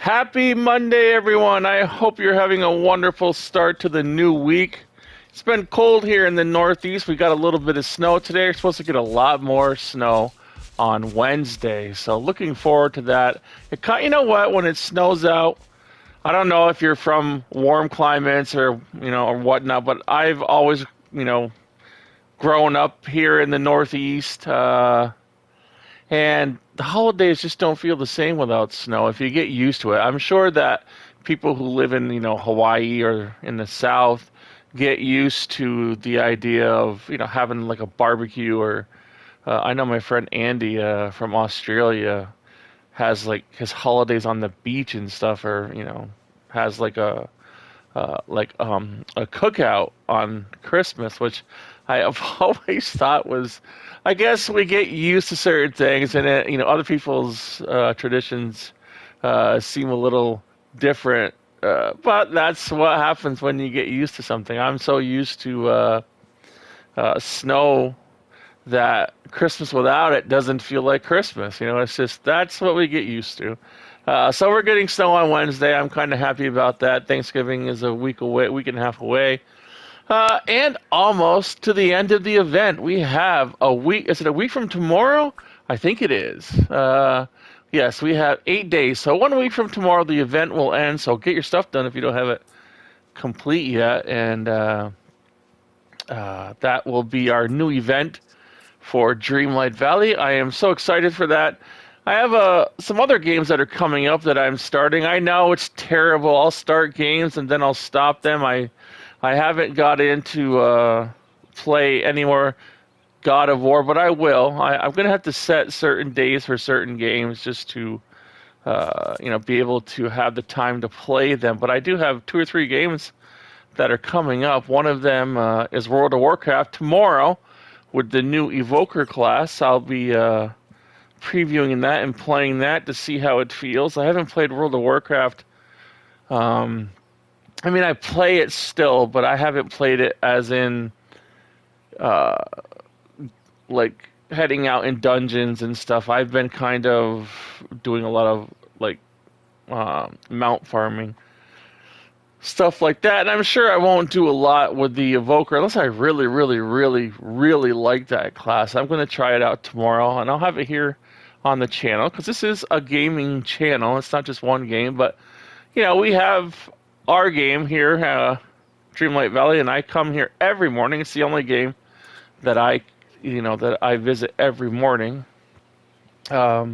Happy Monday, everyone. I hope you're having a wonderful start to the new week. It's been cold here in the Northeast. We got a little bit of snow today. We're supposed to get a lot more snow on Wednesday. So looking forward to that. You know what? When it snows out, I don't know if you're from warm climates or whatnot, but I've always, grown up here in the Northeast. And the holidays just don't feel the same without snow if you get used to it. I'm sure that people who live in, Hawaii or in the South get used to the idea of, having like a barbecue or I know my friend Andy from Australia has like his holidays on the beach and stuff or, has like a cookout on Christmas, which I have always thought was, I guess we get used to certain things, and other people's traditions seem a little different. But that's what happens when you get used to something. I'm so used to snow that Christmas without it doesn't feel like Christmas. It's just that's what we get used to. So we're getting snow on Wednesday. I'm kind of happy about that. Thanksgiving is a week away, week and a half away. And almost to the end of the event. We have a week. Is it a week from tomorrow? I think it is. Yes, we have 8 days. So 1 week from tomorrow, the event will end. So get your stuff done if you don't have it complete yet. And that will be our new event for Dreamlight Valley. I am so excited for that. I have some other games that are coming up that I'm starting. I know it's terrible. I'll start games and then I'll stop them. I haven't got into play any more God of War, but I will. I'm going to have to set certain days for certain games just to, be able to have the time to play them. But I do have 2 or 3 games that are coming up. One of them is World of Warcraft tomorrow with the new Evoker class. I'll be previewing that and playing that to see how it feels. I haven't played World of Warcraft. I play it still, but I haven't played it as in, like, heading out in dungeons and stuff. I've been kind of doing a lot of, like, mount farming, stuff like that. And I'm sure I won't do a lot with the Evoker unless I really, really, really, really like that class. I'm going to try it out tomorrow, and I'll have it here on the channel because this is a gaming channel. It's not just one game, but, we have our game here, Dreamlight Valley, and I come here every morning. It's the only game that I visit every morning. But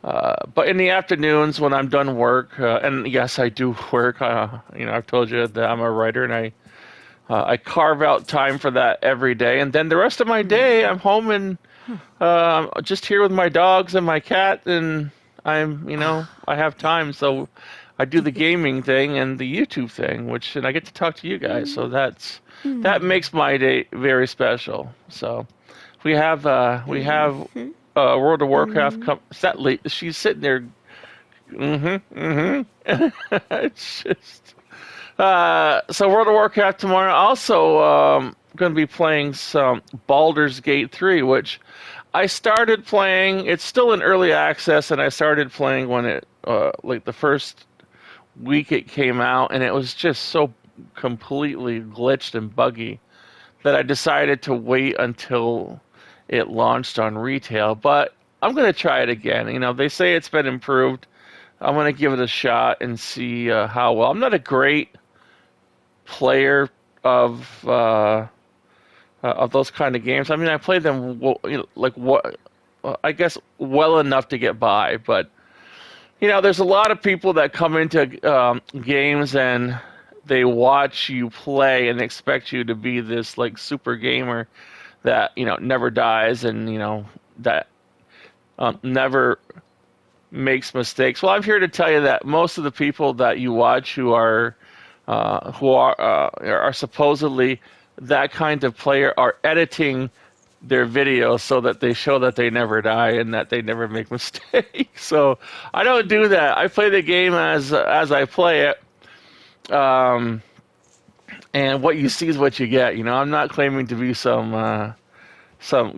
in the afternoons when I'm done work, and yes, I do work. I've told you that I'm a writer, and I carve out time for that every day. And then the rest of my day, I'm home and just here with my dogs and my cat, and I have time, so I do the gaming thing and the YouTube thing, and I get to talk to you guys. So that makes my day very special. So we have World of Warcraft. She's sitting there. It's just so World of Warcraft tomorrow. Also, going to be playing some Baldur's Gate 3, which I started playing. It's still in early access, and I started playing when it like the first week it came out, and it was just so completely glitched and buggy that I decided to wait until it launched on retail. But I'm going to try it again. They say it's been improved. I'm going to give it a shot and see how well. I'm not a great player of those kind of games. I play them I guess well enough to get by, but there's a lot of people that come into games and they watch you play and expect you to be this like super gamer that never dies and that never makes mistakes. Well, I'm here to tell you that most of the people that you watch who are supposedly that kind of player are editing their videos so that they show that they never die and that they never make mistakes. So I don't do that. I play the game as I play it. And what you see is what you get. I'm not claiming to be some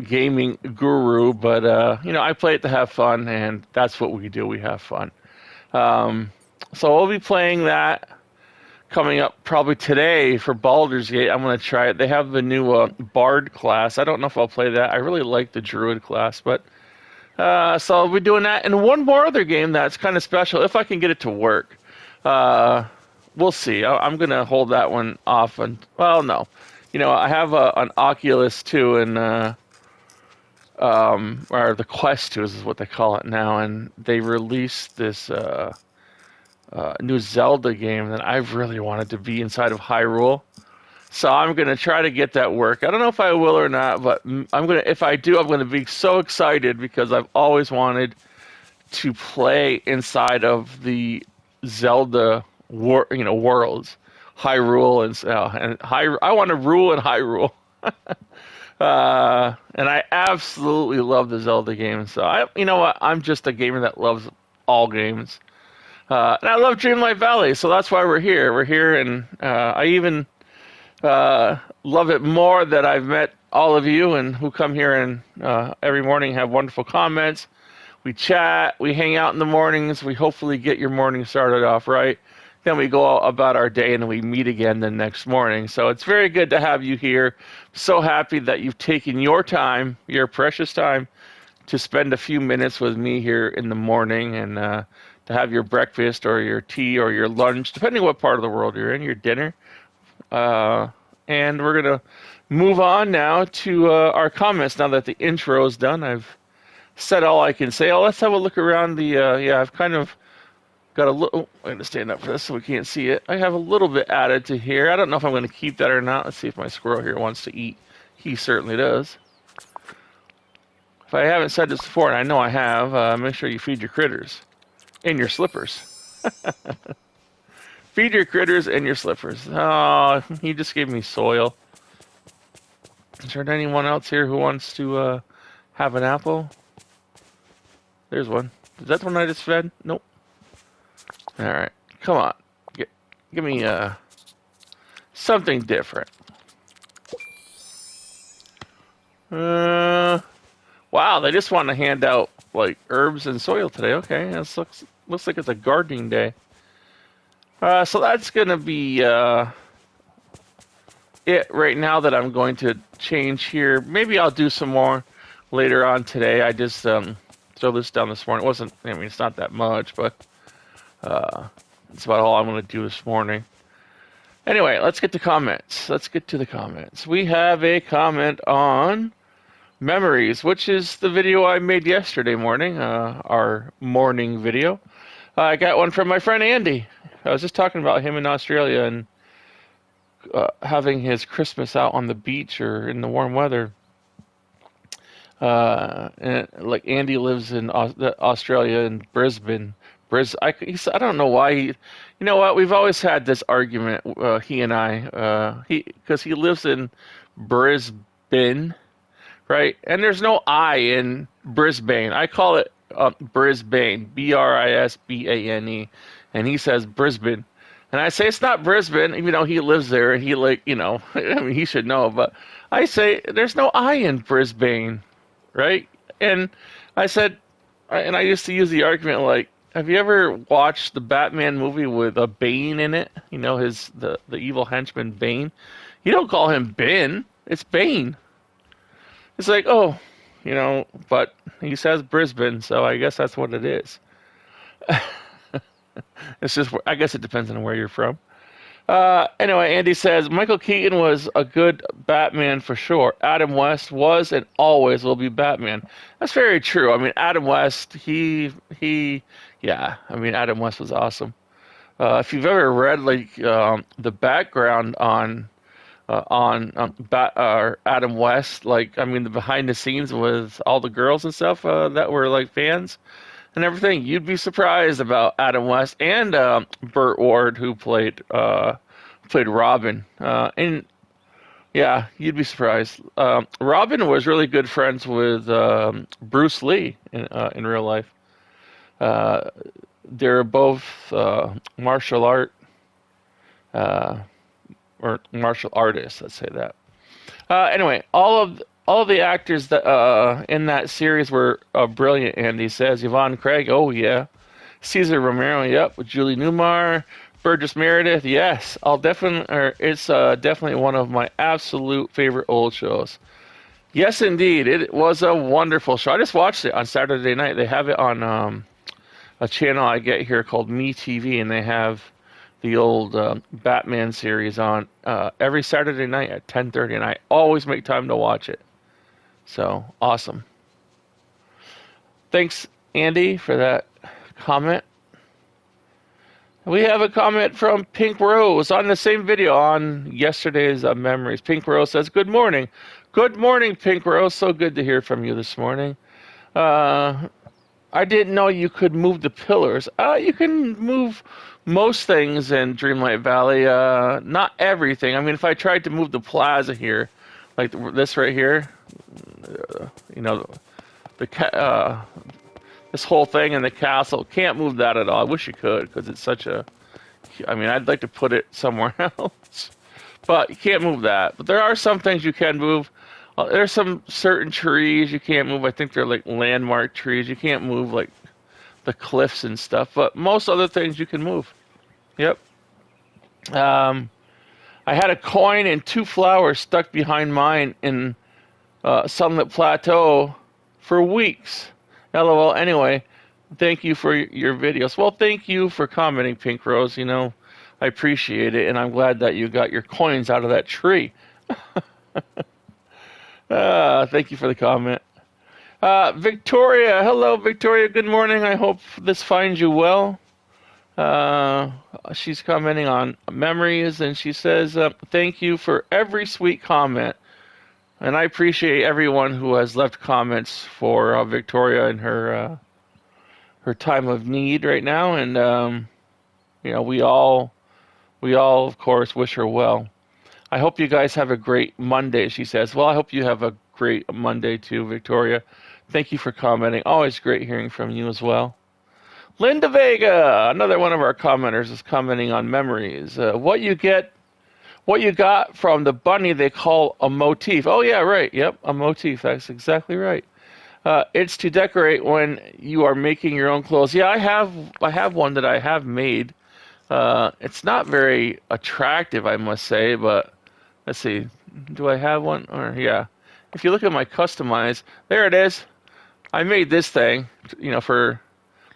gaming guru, but I play it to have fun, and that's what we do. We have fun. So we'll be playing that coming up probably today for Baldur's Gate. I'm going to try it. They have the new Bard class. I don't know if I'll play that. I really like the Druid class, but so I'll be doing that. And one more other game that's kind of special, if I can get it to work. Uh, we'll see. I'm going to hold that one off. And well, no. I have an Oculus 2 and or the Quest 2 is what they call it now, and they released this new Zelda game that I've really wanted to be inside of Hyrule. So I'm gonna try to get that work. I don't know if I will or not, but if I do, I'm gonna be so excited because I've always wanted to play inside of the Zelda worlds, Hyrule I want to rule in Hyrule. And I absolutely love the Zelda games. So you know what? I'm just a gamer that loves all games. And I love Dreamlight Valley, so that's why we're here. We're here, and I even love it more that I've met all of you and who come here and every morning have wonderful comments. We chat, we hang out in the mornings. We hopefully get your morning started off right. Then we go about our day and we meet again the next morning. So it's very good to have you here. So happy that you've taken your time, your precious time, to spend a few minutes with me here in the morning and to have your breakfast or your tea or your lunch, depending what part of the world you're in, your dinner. And we're going to move on now to our comments now that the intro is done. I've said all I can say. Oh, let's have a look around the, I've kind of got a little, I'm going to stand up for this so we can't see it. I have a little bit added to here. I don't know if I'm going to keep that or not. Let's see if my squirrel here wants to eat. He certainly does. If I haven't said this before, and I know I have, make sure you feed your critters in your slippers. Feed your critters in your slippers. Oh, he just gave me soil. Is there anyone else here who wants to have an apple? There's one. Is that the one I just fed? Nope. All right, come on. Give me something different. Wow, they just want to hand out like herbs and soil today. Okay, this looks like it's a gardening day. So that's gonna be it right now that I'm going to change here. Maybe I'll do some more later on today. I just throw this down this morning. It wasn't. I mean, it's not that much, but that's about all I'm going to do this morning. Anyway, let's get to comments. Let's get to the comments. We have a comment on Memories, which is the video I made yesterday morning, our morning video. I got one from my friend Andy. I was just talking about him in Australia and having his Christmas out on the beach or in the warm weather. And like Andy lives in Australia in Brisbane. I don't know why you know what? We've always had this argument, he and I, because he lives in Brisbane, right? And there's no I in Brisbane. I call it Brisbane, Brisbane, and he says Brisbane. And I say it's not Brisbane, even though he lives there, and he I mean, he should know, but I say there's no I in Brisbane, right? And I said, and I used to use the argument like, have you ever watched the Batman movie with a Bane in it? You know, the evil henchman Bane. You don't call him Ben. It's Bane. It's like, oh, but he says Brisbane, so I guess that's what it is. It's just, I guess it depends on where you're from. Anyway, Andy says, Michael Keaton was a good Batman for sure. Adam West was and always will be Batman. That's very true. I mean, Adam West, Adam West was awesome. If you've ever read the background on Adam West, the behind the scenes with all the girls and stuff that were like fans and everything, you'd be surprised about Adam West and Burt Ward, who played Robin. And yeah, you'd be surprised. Robin was really good friends with Bruce Lee in real life. They're both martial artists. Let's say that. Anyway, all of the actors that in that series were brilliant. Andy says Yvonne Craig. Oh yeah, Cesar Romero, yep, with Julie Newmar, Burgess Meredith, yes, it's definitely one of my absolute favorite old shows. Yes, indeed, it was a wonderful show. I just watched it on Saturday night. They have it on a channel I get here called Me TV, and they have the old Batman series on every Saturday night at 10:30, and I always make time to watch it. So awesome. Thanks, Andy, for that comment. We have a comment from Pink Rose on the same video on yesterday's memories. Pink Rose says, "Good morning." Good morning, Pink Rose. So good to hear from you this morning. I didn't know you could move the pillars. You can move most things in Dreamlight Valley. Not everything. I mean, if I tried to move the plaza here, like this right here, you know, this whole thing in the castle, can't move that at all. I wish you could, because it's such a... I mean, I'd like to put it somewhere else. But you can't move that. But there are some things you can move. There's some certain trees you can't move. I think they're like landmark trees. You can't move like the cliffs and stuff. But most other things you can move. Yep. I had a coin and 2 flowers stuck behind mine in Sunlit Plateau for weeks. LOL. Anyway, thank you for your videos. Well, thank you for commenting, Pink Rose. You know, I appreciate it, and I'm glad that you got your coins out of that tree. Thank you for the comment. Victoria, hello, Victoria. Good morning. I hope this finds you well. She's commenting on memories, and she says, "Thank you for every sweet comment." And I appreciate everyone who has left comments for Victoria in her time of need right now. And you know, we all, of course, wish her well. I hope you guys have a great Monday, she says. Well, I hope you have a great Monday too, Victoria. Thank you for commenting. Always great hearing from you as well. Linda Vega, another one of our commenters, is commenting on memories. What you got from the bunny they call a motif. Oh, yeah, right. Yep, a motif. That's exactly right. It's to decorate when you are making your own clothes. Yeah, I have one that I have made. It's not very attractive, I must say, but let's see. Do I have one? Or yeah. If you look at my customize, there it is. I made this thing, you know, look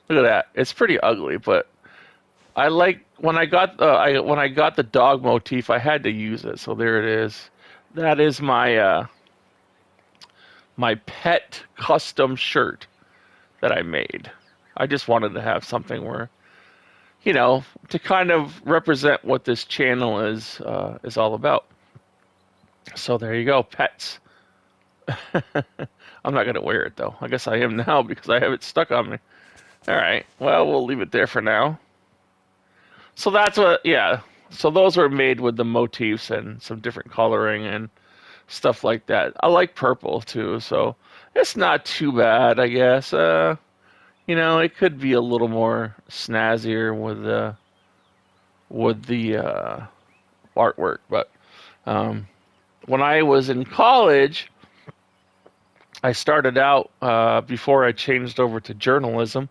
at that. It's pretty ugly, but I like when I got the dog motif, I had to use it. So there it is. That is my my pet custom shirt that I made. I just wanted to have something where, you know, to kind of represent what this channel is all about. So there you go, pets. I'm not gonna wear it though. I guess I am now because I have it stuck on me. All right. Well, we'll leave it there for now. So that's yeah. So those were made with the motifs and some different coloring and stuff like that. I like purple too, so it's not too bad, I guess. You know, it could be a little more snazzier with the artwork, but when I was in college, I started out before I changed over to journalism.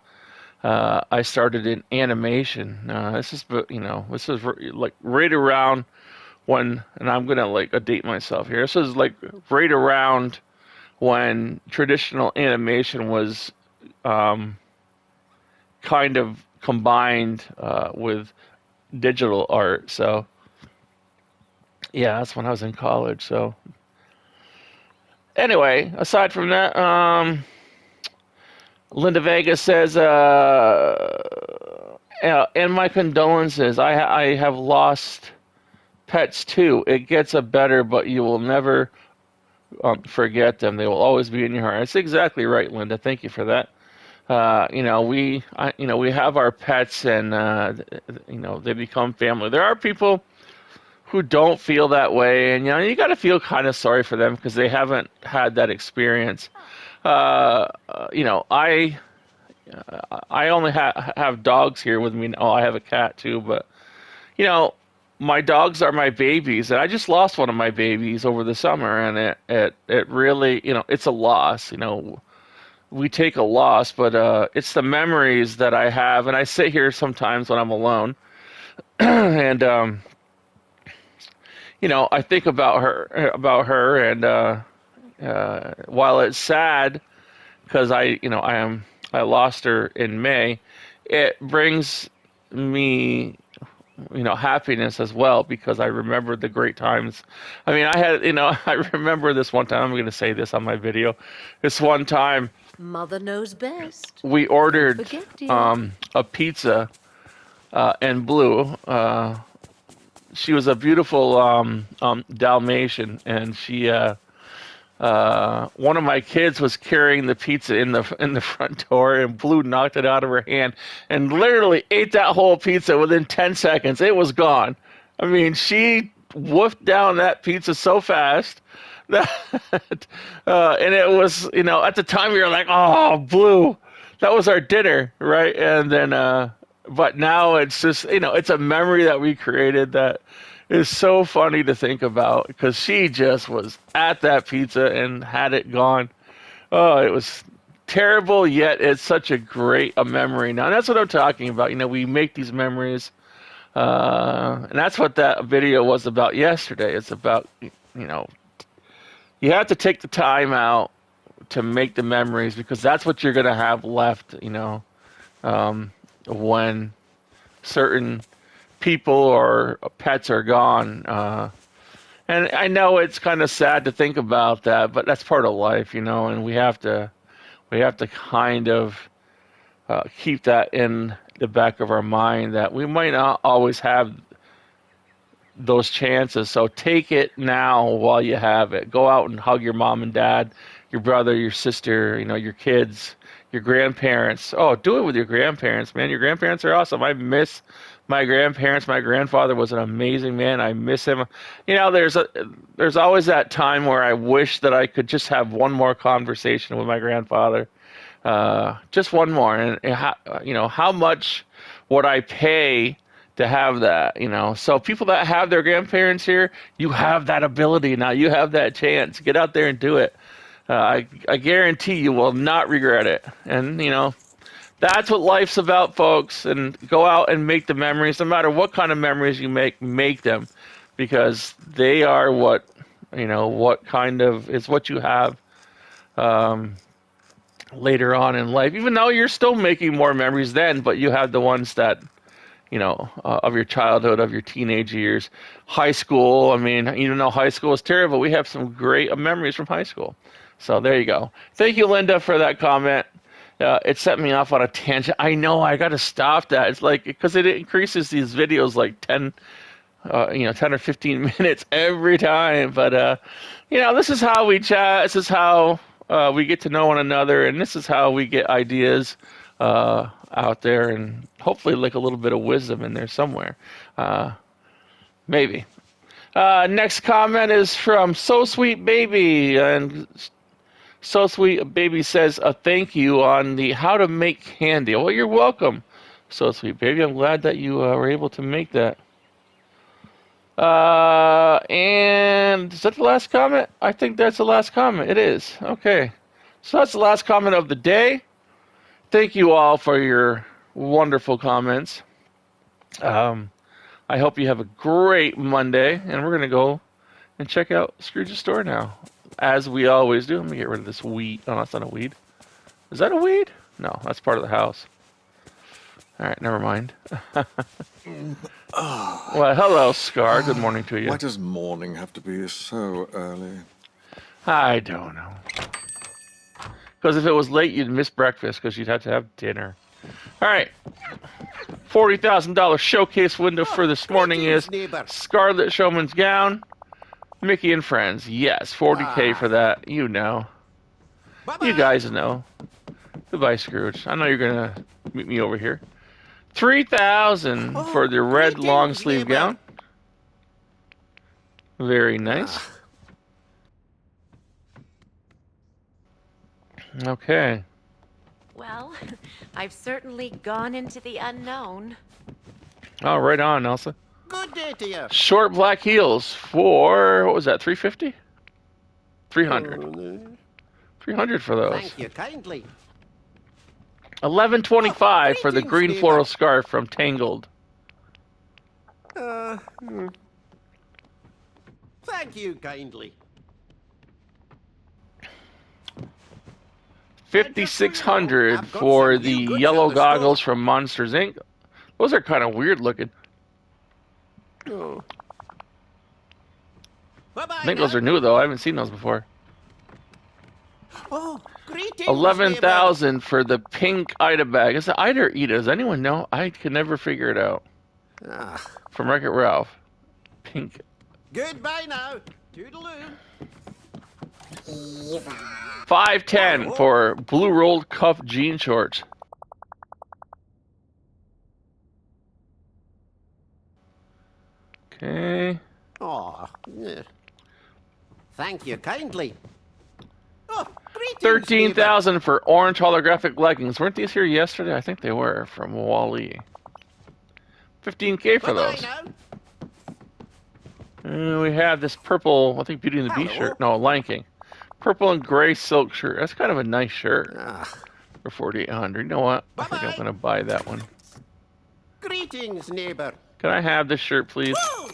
I started in animation. This is like right around when, and I'm gonna like date myself here. This is like right around when traditional animation was kind of combined with digital art. So yeah, that's when I was in college. So anyway, aside from that, Linda Vega says, and my condolences. I have lost pets too. It gets better, but you will never forget them. They will always be in your heart. That's exactly right, Linda. Thank you for that. We have our pets, and they become family. There are people who don't feel that way, and you got to feel kind of sorry for them because they haven't had that experience. I only have dogs here with me. Oh, I have a cat too, but my dogs are my babies, and I just lost one of my babies over the summer, and it really, it's a loss. we take a loss, but it's the memories that I have, and I sit here sometimes when I'm alone, and I think about her, and while it's sad because I lost her in May, it brings me happiness as well because I remember the great times. I mean, I remember this one time. I'm going to say this on my video. This one time Mother knows best. we Don't ordered forget, dear. a pizza in blue. She was a beautiful Dalmatian, and she one of my kids was carrying the pizza in the front door, and Blue knocked it out of her hand and literally ate that whole pizza within 10 seconds. It was gone. I mean, she woofed down that pizza so fast that, and it was, at the time we were like, oh, Blue, that was our dinner, right? And then, but now it's just, it's a memory that we created that is so funny to think about because she just was at that pizza and had it gone. Oh, it was terrible, yet it's such a memory now. And that's what I'm talking about. We make these memories, and that's what that video was about yesterday. It's about, you have to take the time out to make the memories because that's what you're going to have left, when certain people or pets are gone. And I know it's kind of sad to think about that, but that's part of life, and we have to kind of keep that in the back of our mind that we might not always have those chances. So take it now while you have it. Go out and hug your mom and dad, your brother, your sister, your kids, your grandparents. Oh, do it with your grandparents, man. Your grandparents are awesome. I miss my grandparents. My grandfather was an amazing man. I miss him. There's always that time where I wish that I could just have one more conversation with my grandfather. Just one more. And how much would I pay to have that, So people that have their grandparents here, you have that ability now. You have that chance. Get out there and do it. I guarantee you will not regret it. And, that's what life's about, folks. And go out and make the memories. No matter what kind of memories you make them. Because they are what kind of is what you have later on in life. Even though you're still making more memories then, but you have the ones that, of your childhood, of your teenage years. High school, I mean, even though high school is terrible, we have some great memories from high school. So there you go. Thank you, Linda, for that comment. It set me off on a tangent. I know, I got to stop that. It's like, because it increases these videos like 10 or 15 minutes every time. But, this is how we chat. This is how we get to know one another. And this is how we get ideas out there, and hopefully like a little bit of wisdom in there somewhere. Maybe. Next comment is from So Sweet Baby, and So Sweet Baby says a thank you on the how to make candy. Well, you're welcome, So Sweet Baby. I'm glad that you were able to make that. And is that the last comment? I think that's the last comment. It is. Okay. So that's the last comment of the day. Thank you all for your wonderful comments. I hope you have a great Monday, and we're going to go and check out Scrooge's store now, as we always do. Let me get rid of this weed. Oh, that's not a weed. Is that a weed? No, that's part of the house. All right, never mind. Well, hello, Scar. Good morning to you. Why does morning have to be so early? I don't know. Because if it was late, you'd miss breakfast because you'd have to have dinner. All right. $40,000 showcase window for this morning is Scarlet Showman's Gown, Mickey and Friends. Yes, 40K for that. You know. Bye-bye. You guys know. Goodbye, Scrooge. I know you're going to meet me over here. $3,000 for the red long sleeve gown. Very nice. Okay. Well, I've certainly gone into the unknown. Oh, right on, Elsa. Good day to you. Short black heels for, what was that, $350? $300. 300 for those. Thank you kindly. 1125 for the greetings, green neighbor. floral scarf from Tangled. Thank you kindly. 5600 I've got for some the new goods yellow at the store. goggles from Monsters Inc. Those are kind of weird looking. Bye-bye I think those are new though. I haven't seen those before. Oh, greetings, 11,000 for the pink Ida bag. Is it Ida or Ida? Does anyone know? I can never figure it out. neighbor. From Wreck-It Ralph. Pink. Goodbye now. Toodaloo. 510 for blue rolled cuff jean shorts. Okay. Oh, yeah. Thank you kindly. Oh, greetings, 13,000 for orange holographic leggings. Weren't these here yesterday? I think they were from Wally. 15K for neighbor. Bye-bye those. now. We have this purple, I think Beauty and the Beast Hello. shirt. No, Lion King. Purple and gray silk shirt. That's kind of a nice shirt for 4,800. You know what? I think I'm Bye-bye. going to buy that one. Greetings, neighbor. Can I have this shirt, please? Woo!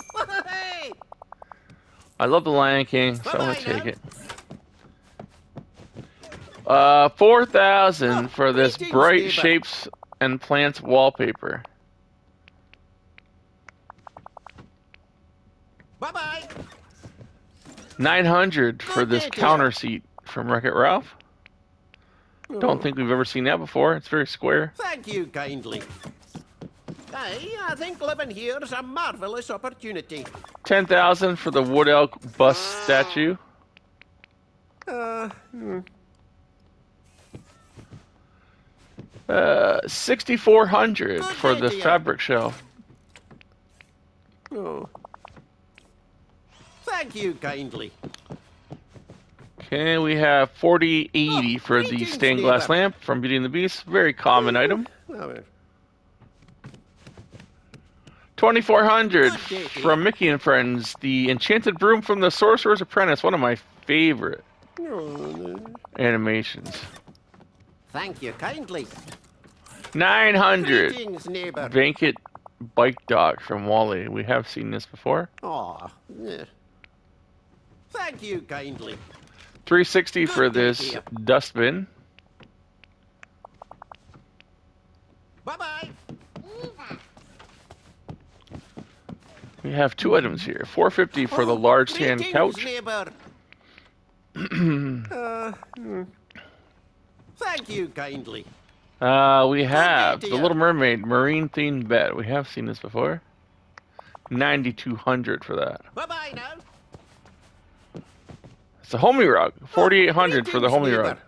Hey! I love the Lion King, so I'm going to Bye-bye take now. it. 4,000 for this greetings, bright neighbor. shapes and plants wallpaper. Bye-bye. 900 for Good this day, dear. counter seat from Wreck-It Ralph. Don't think we've ever seen that before. It's very square. Thank you kindly. I think living here is a marvelous opportunity. 10,000 for the wood elk bust statue. 6,400 Good for day, the dear. fabric shelf. Thank you kindly. Okay, we have 4080 for the greetings, stained glass neighbor. lamp from Beauty and the Beast. Very common item. 2,400 Good day, dear. from Mickey and Friends. The enchanted broom from the Sorcerer's Apprentice. One of my favorite animations. Thank you kindly. 900 Greetings, neighbor. Vankit bike dog from Wally. We have seen this before. Oh, yeah. Thank you kindly. 360 for Good day, this dear. dustbin. Bye-bye. We have two items here. 450 for the large sand Greetings, couch. neighbor. Thank you kindly. We have the dear. Little Mermaid marine themed bed. We have seen this before. 9,200 for that. Bye-bye now. It's a homey rug. 4,800 for the Greetings, homey neighbor. rug.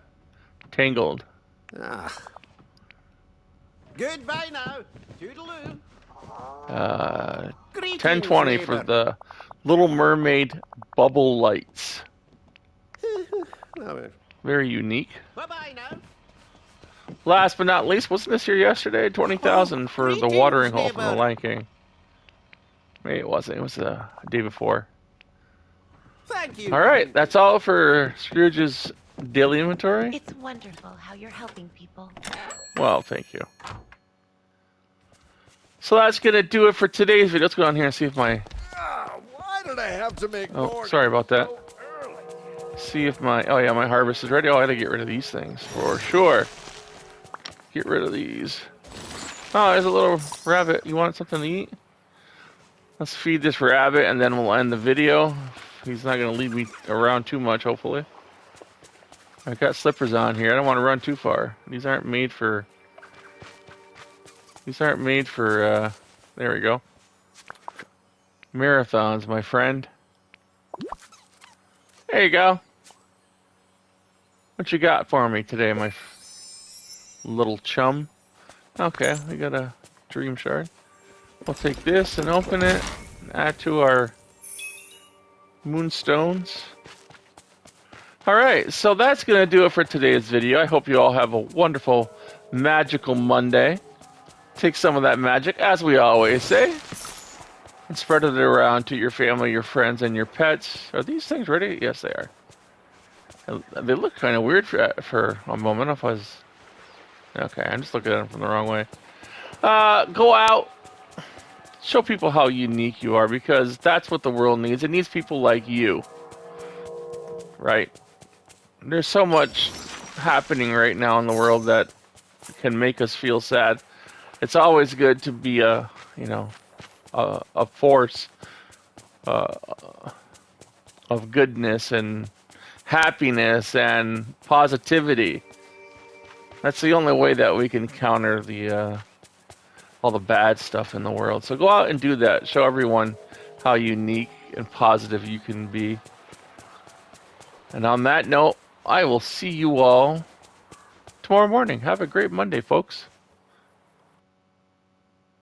Tangled. Goodbye now. Toodaloo. 1020 for the Little Mermaid bubble lights. Very unique. Bye-bye now. Last but not least, wasn't this here yesterday? 20,000 for the greetings, watering hole from the neighbor. Lion King. Maybe it wasn't. It was the day before. Thank you. All right, that's all for Scrooge's daily inventory. It's wonderful how you're helping people. Well, thank you. So that's gonna do it for today's video. Let's go down here and see if my. Why did I have to make Oh, sorry about that. See if my. Oh yeah, my harvest is ready. Oh, I gotta get rid of these things for sure. Get rid of these. Oh, there's a little rabbit. You want something to eat? Let's feed this rabbit and then we'll end the video. He's not gonna lead me around too much, hopefully. I've got slippers on here. I don't want to run too far. These aren't made for. There we go. Marathons, my friend. There you go. What you got for me today, my little chum? Okay, we got a dream shard. We'll take this and open it and add to our moonstones. Alright, so that's going to do it for today's video. I hope you all have a wonderful, magical Monday. Take some of that magic, as we always say, and spread it around to your family, your friends, and your pets. Are these things ready? Yes, they are. They look kind of weird for a moment. If I was okay, I'm just looking at them from the wrong way. Go out, show people how unique you are because that's what the world needs. It needs people like you, right? There's so much happening right now in the world that can make us feel sad. It's always good to be a force uh, of goodness and happiness and positivity. That's the only way that we can counter the all the bad stuff in the world. So go out and do that. Show everyone how unique and positive you can be. And on that note, I will see you all tomorrow morning. Have a great Monday, folks.